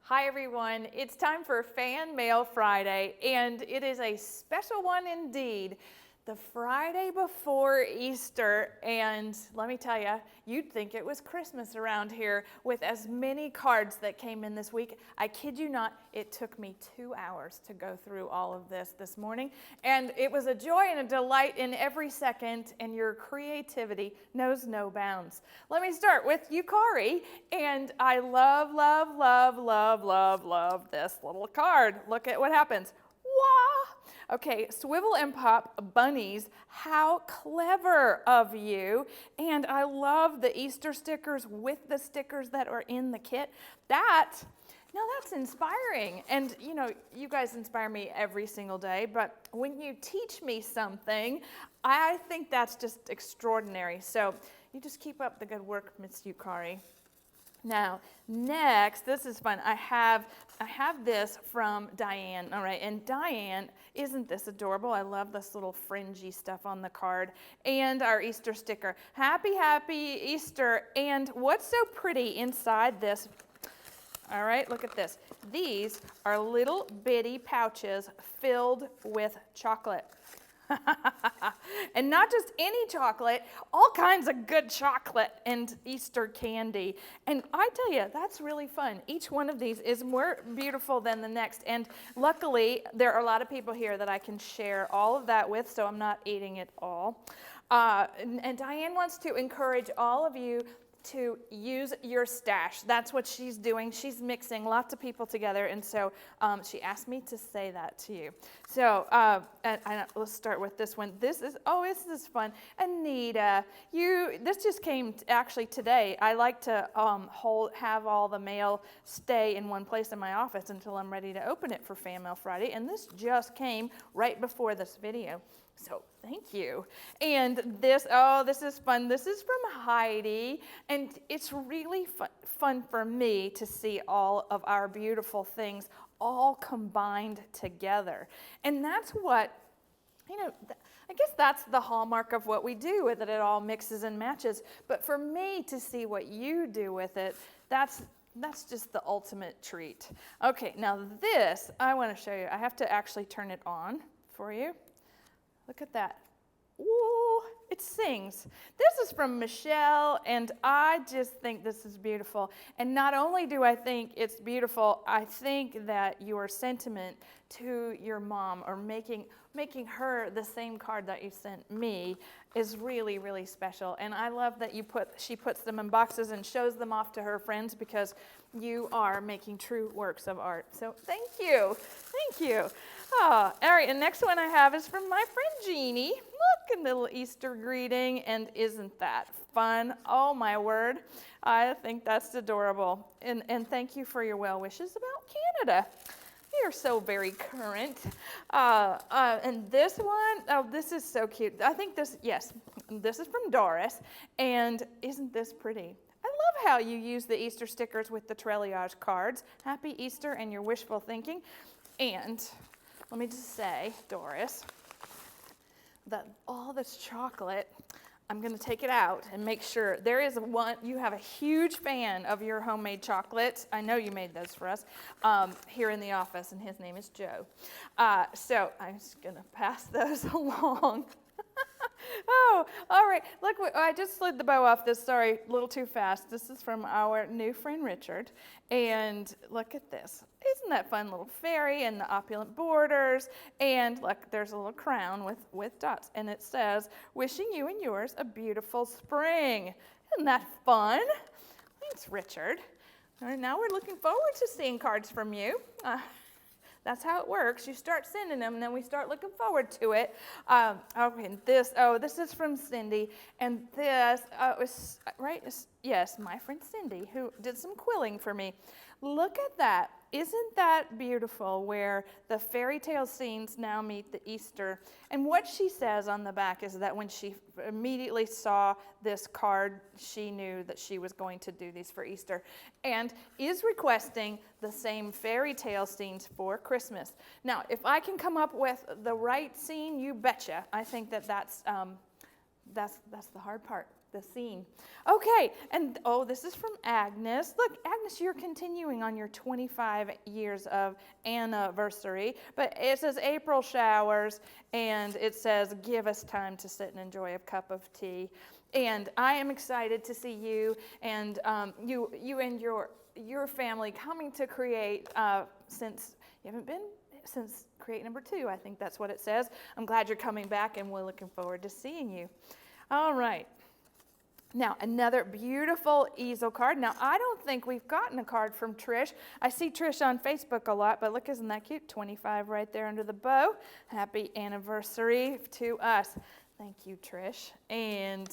Hi everyone, it's time for Fan Mail Friday, and it is a special one indeed. The Friday before Easter, and let me tell you, you'd think it was Christmas around here with as many cards that came in this week. I kid you not, it took me 2 hours to go through all of this morning, and it was a joy and a delight in every second, and your creativity knows no bounds. Let me start with Yukari, and I love this little card. Look at what happens. Wah! Okay, Swivel and Pop Bunnies, how clever of you. And I love the Easter stickers with the stickers that are in the kit. That's inspiring. And you know, you guys inspire me every single day, but when you teach me something, I think that's just extraordinary. So you just keep up the good work, Miss Yukari. Now, next, this is fun. I have this from Diane, all right, and Diane, isn't this adorable? I love this little fringy stuff on the card, and our Easter sticker. Happy Easter, and what's so pretty inside this? All right, look at this. These are little bitty pouches filled with chocolate. And not just any chocolate, all kinds of good chocolate and Easter candy. And I tell you, that's really fun. Each one of these is more beautiful than the next. And luckily, there are a lot of people here that I can share all of that with, so I'm not eating it all. And Diane wants to encourage all of you to use your stash. That's what she's doing. She's mixing lots of people together, and so she asked me to say that to you. So let's start with this one. This is fun. Anita, this just came actually today. I like to have all the mail stay in one place in my office until I'm ready to open it for Fan Mail Friday, and this just came right before this video. So thank you. And this is fun. This is from Heidi, and it's really fun for me to see all of our beautiful things all combined together. And that's what, I guess that's the hallmark of what we do with it. It all mixes and matches. But for me to see what you do with it, that's just the ultimate treat. Okay, now this I want to show you. I have to actually turn it on for you. Look at that. Ooh, it sings. This is from Michelle, and I just think this is beautiful. And not only do I think it's beautiful, I think that your sentiment to your mom, or making her the same card that you sent me, is really, really special. And I love that she puts them in boxes and shows them off to her friends, because you are making true works of art. So thank you. Thank you. Oh, all right, and next one I have is from my friend Jeannie. Look, a little Easter greeting, and isn't that fun? Oh, my word. I think that's adorable. And thank you for your well wishes about Canada. You're so very current. And this one, this is so cute. I think this is from Doris, and isn't this pretty? I love how you use the Easter stickers with the Trelliage cards. Happy Easter and your wishful thinking. And let me just say, Doris, that all this chocolate, I'm going to take it out and make sure there is you have a huge fan of your homemade chocolates. I know you made those for us here in the office, and his name is Joe. So I'm just going to pass those along. Oh, all right. Look, I just slid the bow off this. Sorry, a little too fast. This is from our new friend Richard. And look at this. Isn't that fun? Little fairy and the opulent borders. And look, there's a little crown with dots. And it says, wishing you and yours a beautiful spring. Isn't that fun? Thanks, Richard. All right, now we're looking forward to seeing cards from you. That's how it works. You start sending them, and then we start looking forward to it. Okay, this is from Cindy, and this was right. Yes, my friend Cindy, who did some quilling for me. Look at that. Isn't that beautiful, where the fairy tale scenes now meet the Easter? And what she says on the back is that when she immediately saw this card, she knew that she was going to do these for Easter, and is requesting the same fairy tale scenes for Christmas. Now, if I can come up with the right scene, you betcha. I think that's the hard part. the scene. Okay, and oh, this is from Agnes. Look, Agnes, you're continuing on your 25 years of anniversary, but it says April showers, and it says give us time to sit and enjoy a cup of tea. And I am excited to see you and you and your family coming to Create since you haven't been since Create number 2. I think that's what it says. I'm glad you're coming back, and we're looking forward to seeing you. All right. Now, another beautiful easel card. Now, I don't think we've gotten a card from Trish. I see Trish on Facebook a lot, but look, isn't that cute? 25 right there under the bow. Happy anniversary to us. Thank you, Trish. And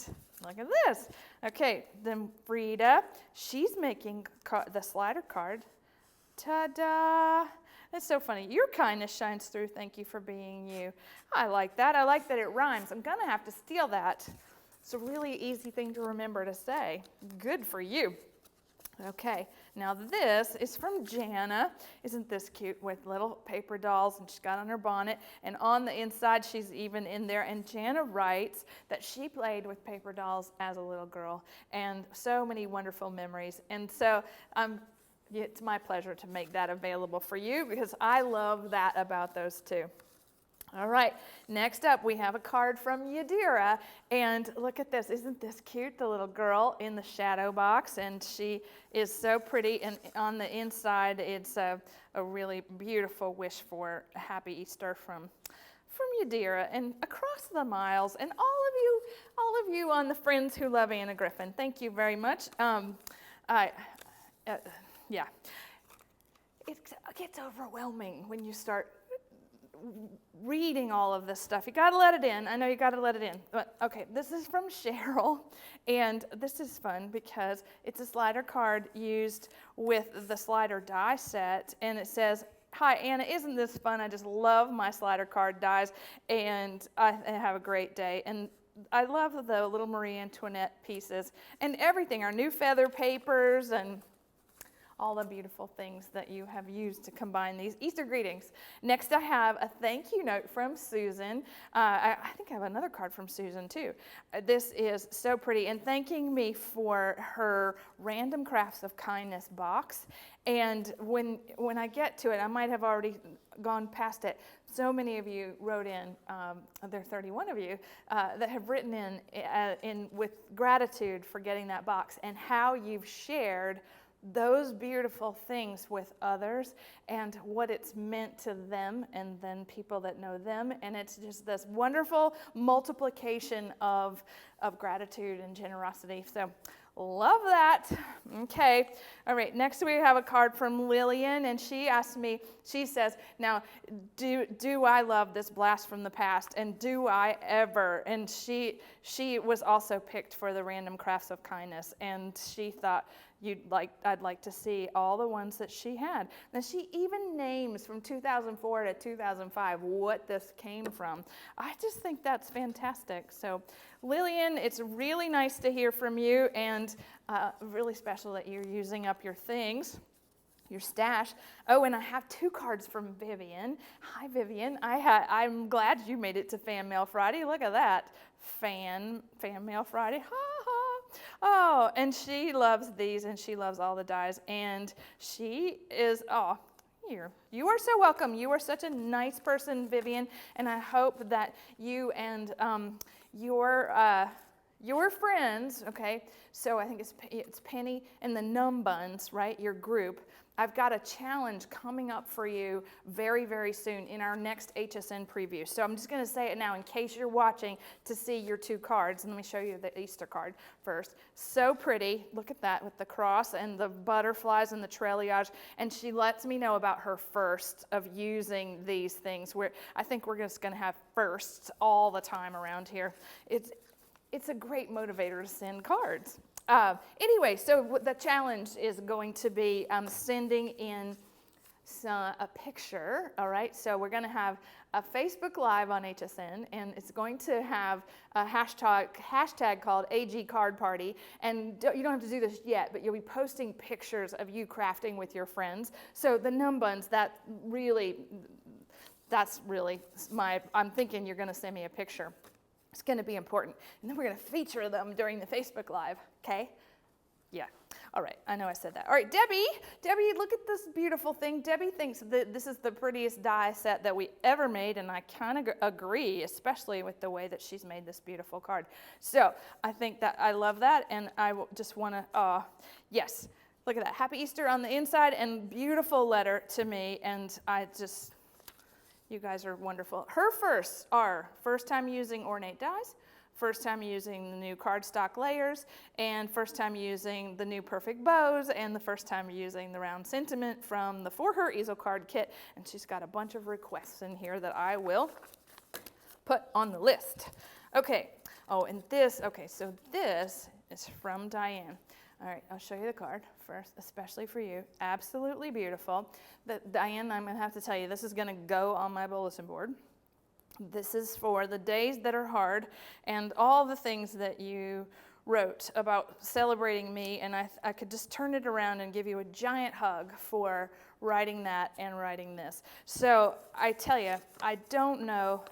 look at this. Okay, then Frida, she's making the slider card. Ta-da! It's so funny. Your kindness shines through. Thank you for being you. I like that. I like that it rhymes. I'm going to have to steal that. It's a really easy thing to remember to say. Good for you. Okay, now this is from Jana. Isn't this cute with little paper dolls, and she's got on her bonnet, and on the inside she's even in there, and Jana writes that she played with paper dolls as a little girl, and so many wonderful memories. And so it's my pleasure to make that available for you because I love that about those two. All right, next up we have a card from Yadira, and look at this. Isn't this cute? The little girl in the shadow box, and she is so pretty, and on the inside it's a really beautiful wish for a happy Easter from Yadira, and across the miles, and all of you on the Friends Who Love Anna Griffin, thank you very much. Yeah, it gets overwhelming when you start reading all of this stuff. You got to let it in. I know you got to let it in. But okay, this is from Cheryl, and this is fun because it's a slider card used with the slider die set, and it says, "Hi Anna, isn't this fun? I just love my slider card dies, and I have a great day." And I love the little Marie Antoinette pieces and everything, our new feather papers and all the beautiful things that you have used to combine these Easter greetings. Next, I have a thank you note from Susan. I think I have another card from Susan too. This is so pretty, and thanking me for her Random Crafts of Kindness box. And when I get to it, I might have already gone past it. So many of you wrote in, there are 31 of you, that have written in with gratitude for getting that box and how you've shared those beautiful things with others and what it's meant to them and then people that know them. And it's just this wonderful multiplication of gratitude and generosity. So love that. Okay. All right. Next we have a card from Lillian, and she asked me, she says, now, do I love this blast from the past, and do I ever? And she was also picked for the Random Crafts of Kindness, and she thought I'd like to see all the ones that she had. Now she even names from 2004 to 2005 what this came from. I just think that's fantastic. So Lillian, it's really nice to hear from you, and really special that you're using up your things, your stash. Oh, and I have 2 cards from Vivian. Hi, Vivian. I'm glad you made it to Fan Mail Friday. Look at that. Fan Mail Friday. Ha ha. Oh, and she loves these, and she loves all the dies, and she is, here. You are so welcome. You are such a nice person, Vivian, and I hope that you and your friends, okay, so I think it's Penny and the Num Buns, right, your group. I've got a challenge coming up for you very, very soon in our next HSN preview. So I'm just going to say it now in case you're watching to see your 2 cards. And let me show you the Easter card first. So pretty. Look at that with the cross and the butterflies and the treillage. And she lets me know about her first of using these things. I think we're just going to have firsts all the time around here. It's a great motivator to send cards. Anyway, so the challenge is going to be sending in a picture, all right? So we're going to have a Facebook Live on HSN, and it's going to have a hashtag called AG Card Party. And you don't have to do this yet, but you'll be posting pictures of you crafting with your friends. So the Num Buns, that's really I'm thinking you're going to send me a picture. It's going to be important. And then we're going to feature them during the Facebook Live, okay? Yeah. All right, I know I said that. All right, Debbie, look at this beautiful thing. Debbie thinks that this is the prettiest die set that we ever made, and I kind of agree, especially with the way that she's made this beautiful card. So I think that I love that, and I just want to, yes, look at that. Happy Easter on the inside, and beautiful letter to me, and you guys are wonderful. Her firsts are first time using ornate dies, first time using the new cardstock layers, and first time using the new perfect bows, and the first time using the round sentiment from the For Her easel card kit. And she's got a bunch of requests in here that I will put on the list. Okay, and this, so this is from Diane. All right, I'll show you the card first, especially for you. Absolutely beautiful. Diane, I'm going to have to tell you, this is going to go on my bulletin board. This is for the days that are hard and all the things that you wrote about celebrating me, and I could just turn it around and give you a giant hug for writing that and writing this. So I tell you, I don't know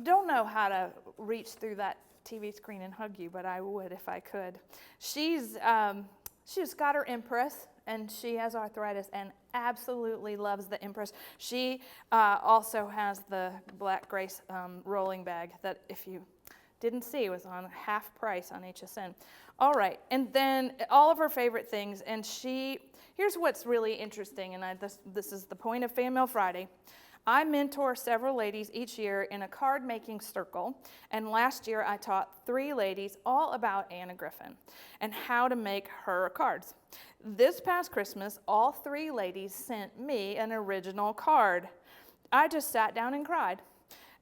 how to reach through that TV screen and hug you, but I would if I could. She's got her Empress, and she has arthritis and absolutely loves the Empress. She also has the Black Grace rolling bag that, if you didn't see, was on half price on HSN. All right, and then all of her favorite things, and here's what's really interesting, and this is the point of Fan Mail Friday. I mentor several ladies each year in a card-making circle, and last year I taught 3 ladies all about Anna Griffin and how to make her cards. This past Christmas, all 3 ladies sent me an original card. I just sat down and cried.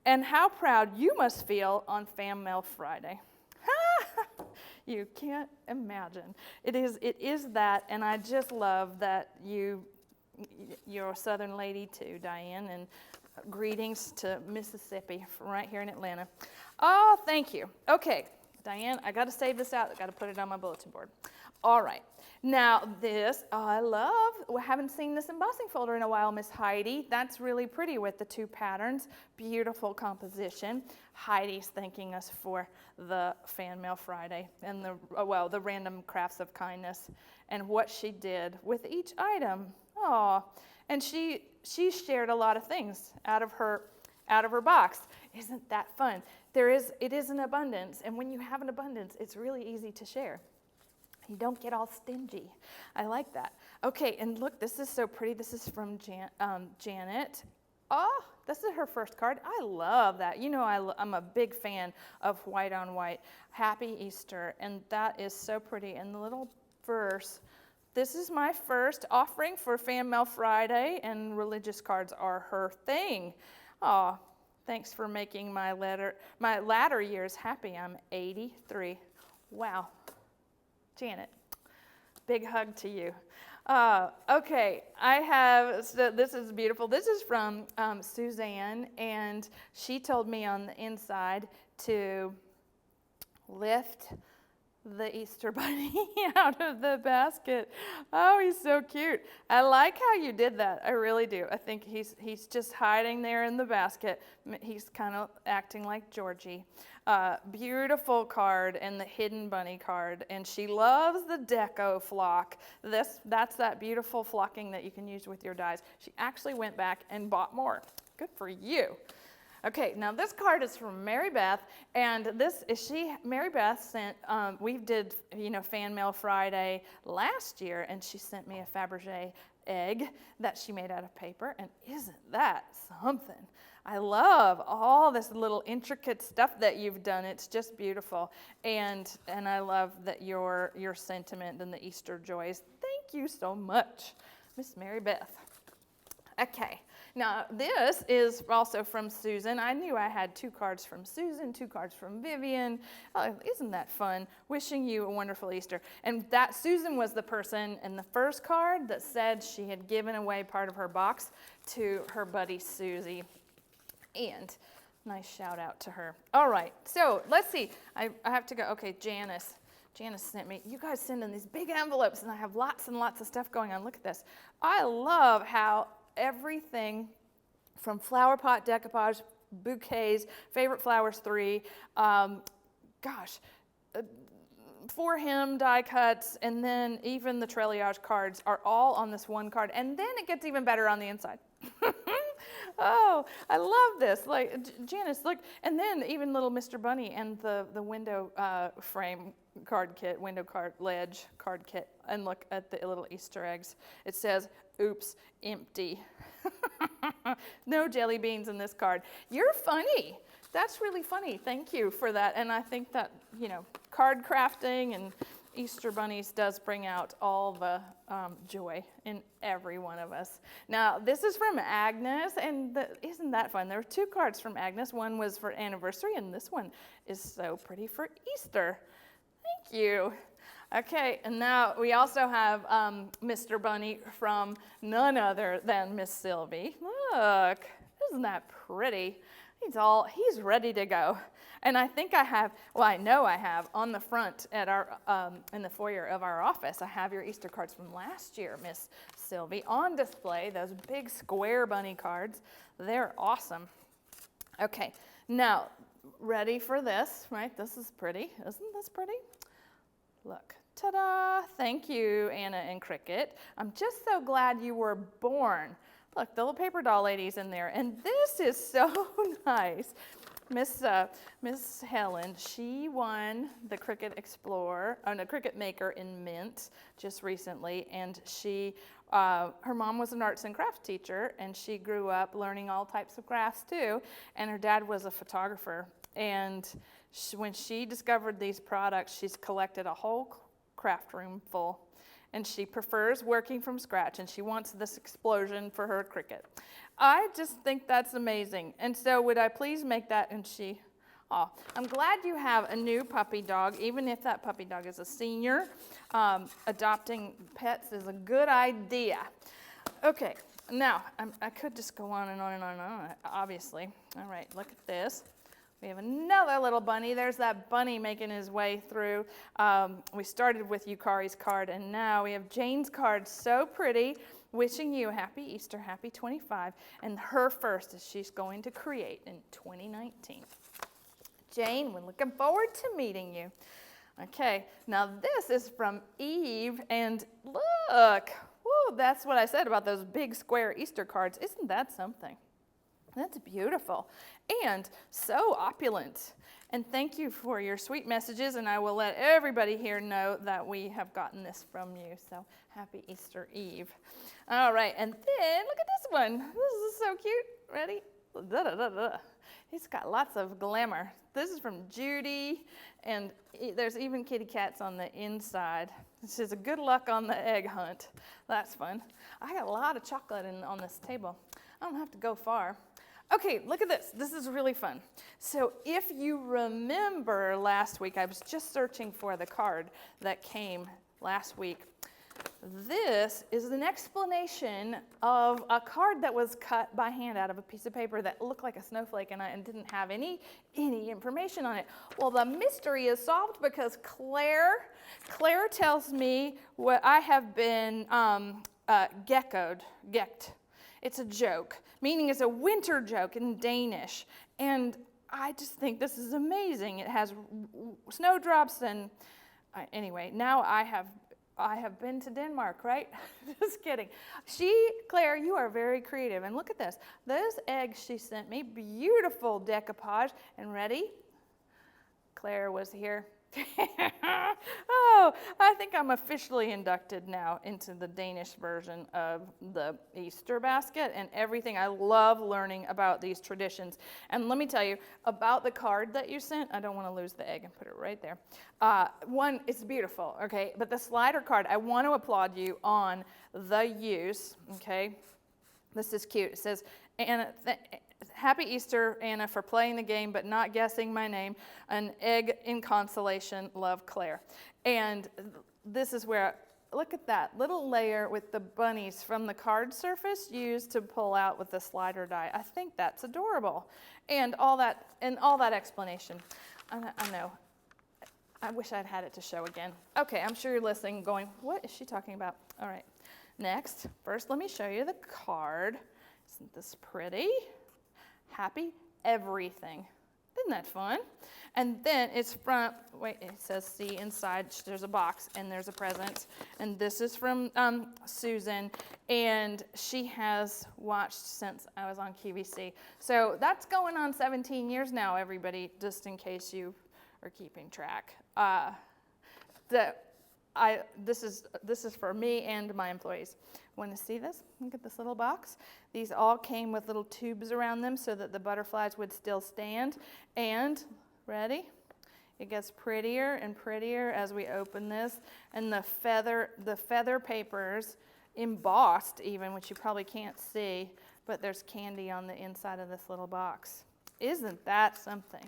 And how proud you must feel on Fan Mail Friday. You can't imagine. It is that, and I just love that you're a Southern lady too, Diane, and greetings to Mississippi from right here in Atlanta. Oh, thank you. Okay, Diane, I got to save this out. I got to put it on my bulletin board. All right. Now this, I love. We haven't seen this embossing folder in a while, Miss Heidi. That's really pretty with the 2 patterns. Beautiful composition. Heidi's thanking us for the Fan Mail Friday and the random crafts of kindness and what she did with each item. Oh, and she shared a lot of things out of her box. Isn't that fun? It is an abundance, and when you have an abundance, it's really easy to share. You don't get all stingy. I like that. Okay, and look, this is so pretty. This is from Janet. Oh, this is her first card. I love that. You know, I'm a big fan of white on white. Happy Easter, and that is so pretty. And the little verse. This is my first offering for Fan Mail Friday, and religious cards are her thing. Oh, thanks for making my latter years happy. I'm 83. Wow. Janet, big hug to you. Okay, this is beautiful. This is from Suzanne, and she told me on the inside to lift the Easter Bunny out of the basket. Oh, he's so cute. I like how you did that. I really do. I think he's just hiding there in the basket. He's kind of acting like Georgie. Beautiful card, and the hidden bunny card. And she loves the deco flock. That's that beautiful flocking that you can use with your dies. She actually went back and bought more. Good for you. Okay, now this card is from Mary Beth, and Mary Beth sent, we did, Fan Mail Friday last year, and she sent me a Fabergé egg that she made out of paper, and isn't that something? I love all this little intricate stuff that you've done. It's just beautiful, and I love that your sentiment and the Easter joys. Thank you so much, Miss Mary Beth. Okay. Now, this is also from Susan. I knew I had 2 cards from Susan, 2 cards from Vivian. Oh, isn't that fun? Wishing you a wonderful Easter. And that Susan was the person in the first card that said she had given away part of her box to her buddy Susie. And nice shout out to her. All right, so let's see. I have to go. Okay, Janice sent me, you guys send in these big envelopes, and I have lots and lots of stuff going on. Look at this. I love how everything from flower pot decoupage, bouquets, favorite flowers 3, gosh, 4 hem die cuts, and then even the Trelliage cards are all on this one card. And then it gets even better on the inside. Oh, I love this. Like, Janice, look. And then even little Mr. Bunny and the window frame card kit, window card ledge card kit. And look at the little Easter eggs. It says, oops, empty. No jelly beans in this card. You're funny. That's really funny. Thank you for that. And I think that, you know, card crafting and Easter bunnies does bring out all the joy in every one of us. Now, this is from Agnes, and isn't that fun? There were 2 cards from Agnes. One was for anniversary, and this one is so pretty for Easter. Thank you. Okay, and now we also have Mr. Bunny from none other than Miss Sylvie. Look, isn't that pretty? He's ready to go. And I think I have, well, I know I have on the front at our, in the foyer of our office, I have your Easter cards from last year, Miss Sylvie, on display, those big square bunny cards. They're awesome. Okay, now, ready for this, right? This is pretty. Isn't this pretty? Look, ta-da! Thank you, Anna and Cricket. I'm just so glad you were born. Look, the little paper doll lady's in there, and this is so nice. Miss Helen, she won the Cricut Cricut Maker in Mint just recently, and her mom was an arts and crafts teacher, and she grew up learning all types of crafts too, and her dad was a photographer, and when she discovered these products, she's collected a whole craft room full. And she prefers working from scratch, and she wants this explosion for her Cricut. I just think that's amazing. And so would I please make that, and I'm glad you have a new puppy dog, even if that puppy dog is a senior. Adopting pets is a good idea. Okay, now, I could just go on and on and on and on, obviously. All right, look at this. We have another little bunny. There's that bunny making his way through. We started with Yukari's card, and now we have Jane's card. So pretty. Wishing you a happy Easter, happy 25, and her first is she's going to create in 2019. Jane, we're looking forward to meeting you. Okay, now this is from Eve, and look, whoa, that's what I said about those big square Easter cards. Isn't that something? That's beautiful and so opulent. And thank you for your sweet messages, and I will let everybody here know that we have gotten this from you. So happy Easter Eve. All right, and then look at this one. This is so cute. Ready? Da, da, da, da. It's got lots of glamour. This is from Judy, and there's even kitty cats on the inside. It says a good luck on the egg hunt. That's fun. I got a lot of chocolate on this table. I don't have to go far. Okay, look at this. This is really fun. So if you remember last week, I was just searching for the card that came last week. This is an explanation of a card that was cut by hand out of a piece of paper that looked like a snowflake and didn't have any information on it. Well, the mystery is solved because Claire tells me what I have been gecked. It's a joke, meaning it's a winter joke in Danish. And I just think this is amazing. It has snowdrops and anyway, now I have been to Denmark, right? Just kidding. Claire, you are very creative. And look at this. Those eggs she sent me, beautiful decoupage. And ready? Claire was here. Oh, I think I'm officially inducted now into the Danish version of the Easter basket and everything. I love learning about these traditions. And let me tell you about the card that you sent. I don't want to lose the egg and put it right there. One, it's beautiful, okay? But the slider card, I want to applaud you on the use, okay? This is cute. It says, Anna, happy Easter, Anna, for playing the game but not guessing my name. An egg in consolation. Love, Claire. And this is where, look at that little layer with the bunnies from the card surface used to pull out with the slider die. I think that's adorable. And all that explanation. I know. I wish I'd had it to show again. Okay, I'm sure you're listening going, what is she talking about? All right. Next, first let me show you the card. Isn't this pretty? Happy everything. Isn't that fun? And then it's from, wait, it says see inside, there's a box and there's a present. And this is from Susan, and she has watched since I was on QVC. So that's going on 17 years now, everybody, just in case you are keeping track. This is for me and my employees. Want to see this? Look at this little box. These all came with little tubes around them so that the butterflies would still stand. And, ready? It gets prettier and prettier as we open this. And the feather papers, embossed even, which you probably can't see, but there's candy on the inside of this little box. Isn't that something?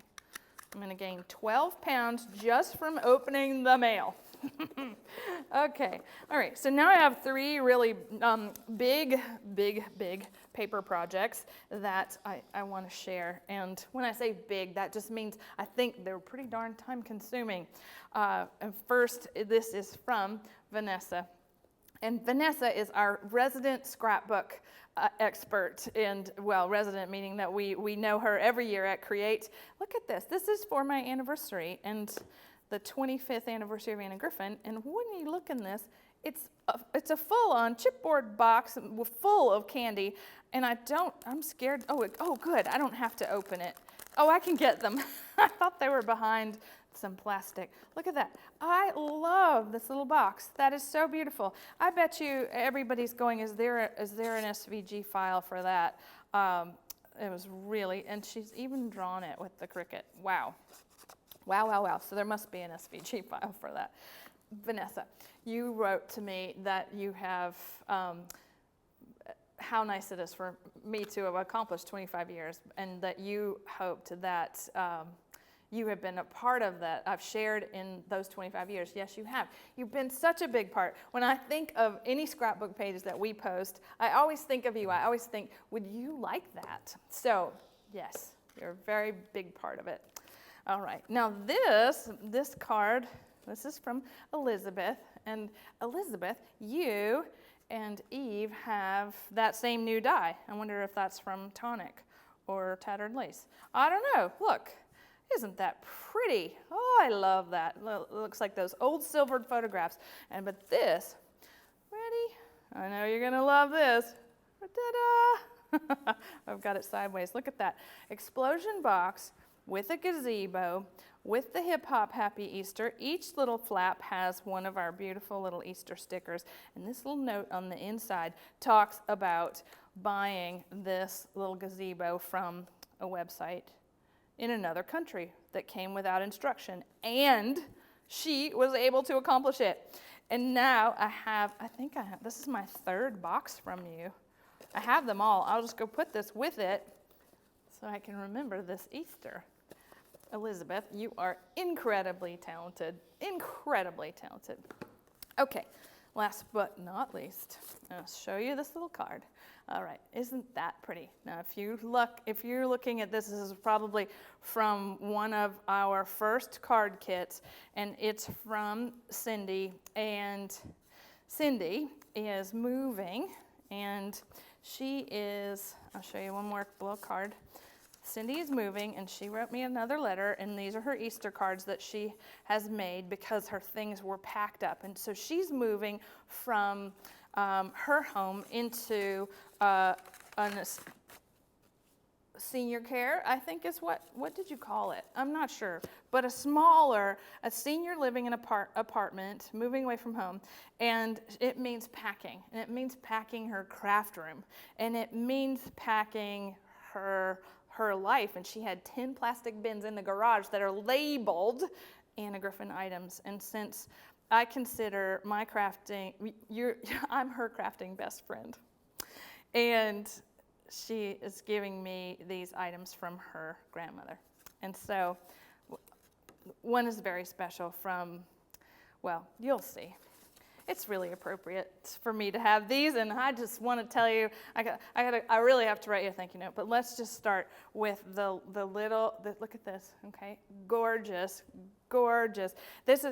I'm going to gain 12 pounds just from opening the mail. Okay, all right, so now I have 3 really big paper projects that I want to share. And when I say big, that just means I think they're pretty darn time consuming. And first, this is from Vanessa. And Vanessa is our resident scrapbook expert, and well, resident meaning that we know her every year at Create. Look at this. This is for my anniversary and the 25th anniversary of Anna Griffin. And when you look in this, it's a full-on chipboard box full of candy. And I'm scared. Oh, good. I don't have to open it. Oh, I can get them. I thought they were behind some plastic. Look at that. I love this little box. That is so beautiful. I bet you everybody's going, is there an SVG file for that? It was really, and she's even drawn it with the Cricut. Wow. Wow. So there must be an SVG file for that. Vanessa, you wrote to me that you have, how nice it is for me to have accomplished 25 years, and that you hoped that you have been a part of that. I've shared in those 25 years. Yes, you have. You've been such a big part. When I think of any scrapbook pages that we post, I always think of you. I always think, would you like that? So, yes, you're a very big part of it. All right. Now this card, this is from Elizabeth. And Elizabeth, you and Eve have that same new die. I wonder if that's from Tonic or Tattered Lace. I don't know. Look. Isn't that pretty? Oh, I love that. It looks like those old silvered photographs. But this, ready? I know you're going to love this. Ta-da! I've got it sideways. Look at that. Explosion box with a gazebo, with the Hip Hop Happy Easter. Each little flap has one of our beautiful little Easter stickers. And this little note on the inside talks about buying this little gazebo from a website in another country that came without instruction. And she was able to accomplish it. And now I think this is my 3rd box from you. I have them all. I'll just go put this with it so I can remember this Easter. Elizabeth, you are incredibly talented. Incredibly talented. Okay, last but not least, I'll show you this little card. All right, isn't that pretty? Now, if you're looking at this is probably from one of our first card kits, and it's from Cindy. And Cindy is moving, and she is, I'll show you one more little card. Cindy is moving, and she wrote me another letter, and these are her Easter cards that she has made because her things were packed up. And so she's moving from her home into senior care, I think is what did you call it? I'm not sure. But a senior living in apartment, moving away from home. And it means packing. And it means packing her craft room. And it means packing her life. And she had 10 plastic bins in the garage that are labeled Anna Griffin items. And since I consider my crafting, I'm her crafting best friend. And she is giving me these items from her grandmother. And so one is very special from, well, you'll see. It's really appropriate for me to have these, and I just want to tell you, I really have to write you a thank you note, but let's just start with the look at this, okay? Gorgeous. This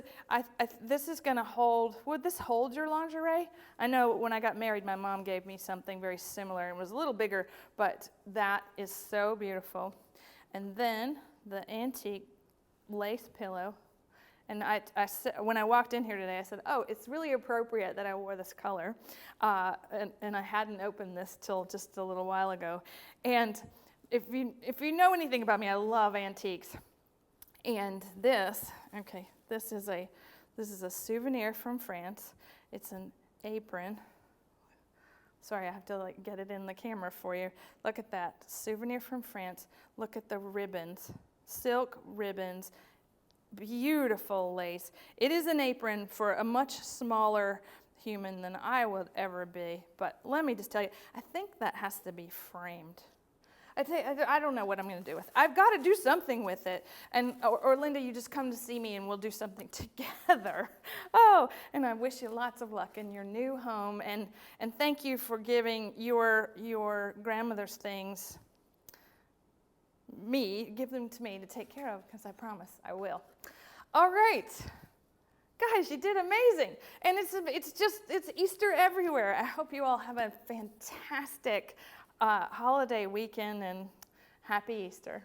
is going to hold, would this hold your lingerie? I know when I got married, my mom gave me something very similar. It was a little bigger, but that is so beautiful. And then the antique lace pillow. And when I walked in here today, I said, oh, it's really appropriate that I wore this color. And I hadn't opened this till just a little while ago. And if you know anything about me, I love antiques. And this is a souvenir from France. It's an apron. Sorry, I have to get it in the camera for you. Look at that, souvenir from France. Look at the ribbons, silk ribbons. Beautiful lace. It is an apron for a much smaller human than I would ever be. But let me just tell you, I think that has to be framed. I don't know what I'm going to do with it. I've got to do something with it. Or Linda, you just come to see me and we'll do something together. Oh, and I wish you lots of luck in your new home. And thank you for giving your grandmother's things give them to me to take care of, because I promise I will. All right. Guys, you did amazing. And it's Easter everywhere. I hope you all have a fantastic holiday weekend, and happy Easter.